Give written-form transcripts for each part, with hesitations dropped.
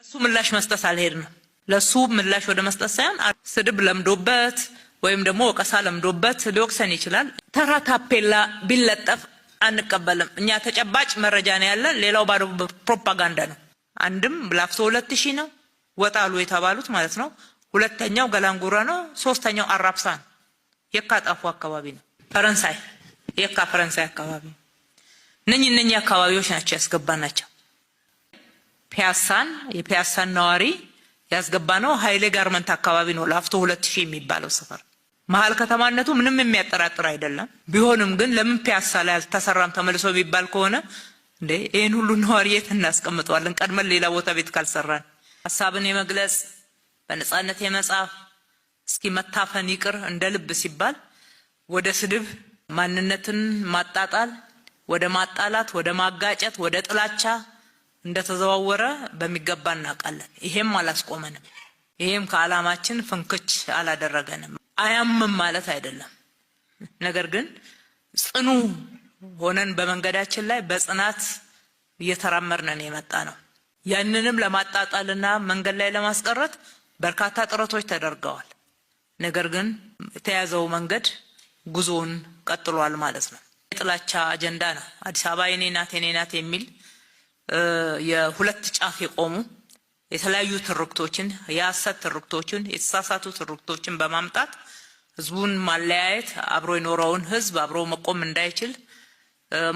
እሱ ምላሽ መስጠት አልሄድንም። ለሱ ምላሽ ወደ መስጠት ሳይሆን ስድብ ለምዶበት ወይም ደግሞ ወቀሳ ለምዶበት ሊወቅሰን ይችላል። ተራ ታፔላ ቢለጠፍ አንቀበልም። እኛ ተጨባጭ መረጃ ነው ያለን። ሌላው ባዶ ፕሮፓጋንዳ ነው። አንድም ላፍቶ 2000 ነው ወጣሉ የተባሉት ማለት ነው። ሁለተኛው ገላንጉራ ነው። ሶስተኛው አራብሳ ነው። የካጣፉ አካባቢ ነው። ፈረንሳይ የካ ፈረንሳይ አካባቢ እነኚህ አካባቢዎች ናቸው ያስገባናቸው። የፒያሳን ነዋሪ ያስገባነው ኃይሌ ጋርመንት አካባቢ ነው። ላፍቶ 2000 የሚባለው ሰፈር መሀል ከተማነቱ ምንም የሚያጠራጥር አይደለም። ቢሆንም ግን ለምን ፒያሳ ላይ አልተሰራም ተመልሶ ቢባል ከሆነ እንዴ ይሄን ሁሉ ነዋሪ የት እናስቀምጠዋለን? ቀድመን ሌላ ቦታ ቤት ካልሰራን ሐሳብን የመግለጽ በነጻነት የመጻፍ እስኪ መታፈን ይቅር እንደ ልብ ሲባል ወደ ስድብ ማንነትን ማጣጣል ወደ ማጣላት ወደ ማጋጨት ወደ ጥላቻ እንደተዘዋወረ በሚገባ እናውቃለን። ይሄም አላስቆመንም። ይሄም ከዓላማችን ፍንክች አላደረገንም። አያምም ማለት አይደለም። ነገር ግን ጽኑ ሆነን በመንገዳችን ላይ በጽናት እየተራመድን የመጣ ነው። ያንንም ለማጣጣልና መንገድ ላይ ለማስቀረት በርካታ ጥረቶች ተደርገዋል። ነገር ግን የተያዘው መንገድ ጉዞውን ቀጥሏል ማለት ነው። የጥላቻ አጀንዳ ነው። አዲስ አበባ የኔ ናት የሚል የሁለት ጫፍ የቆሙ የተለያዩ ትርክቶችን የሐሰት ትርክቶችን የተሳሳቱ ትርክቶችን በማምጣት ህዝቡን ማለያየት አብሮ የኖረውን ህዝብ አብሮ መቆም እንዳይችል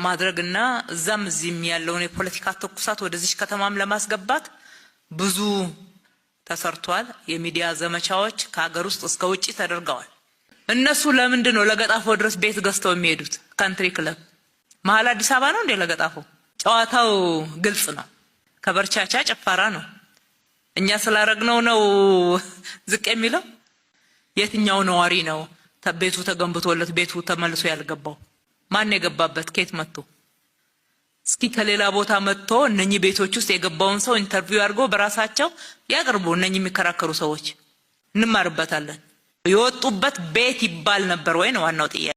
ማድረግና እዛም እዚህም ያለውን የፖለቲካ ትኩሳት ወደዚህ ከተማም ለማስገባት ብዙ ተሰርቷል። የሚዲያ ዘመቻዎች ከሀገር ውስጥ እስከ ውጪ ተደርገዋል። እነሱ ለምንድን ነው ለገጣፎ ድረስ ቤት ገዝተው የሚሄዱት? ካንትሪ ክለብ መሀል አዲስ አበባ ነው እንዴ ለገጣፎ? ጨዋታው ግልጽ ነው። ከበርቻቻ ጭፈራ ነው። እኛ ስላረግነው ነው ዝቅ የሚለው። የትኛው ነዋሪ ነው ቤቱ ተገንብቶለት ቤቱ ተመልሶ ያልገባው? ማን የገባበት? ከየት መጥቶ? እስኪ ከሌላ ቦታ መጥቶ እነኚህ ቤቶች ውስጥ የገባውን ሰው ኢንተርቪው አድርጎ በራሳቸው ያቀርቡ። እነኚህ የሚከራከሩ ሰዎች እንማርበታለን። የወጡበት ቤት ይባል ነበር ወይ ነው ዋናው ጥያቄ።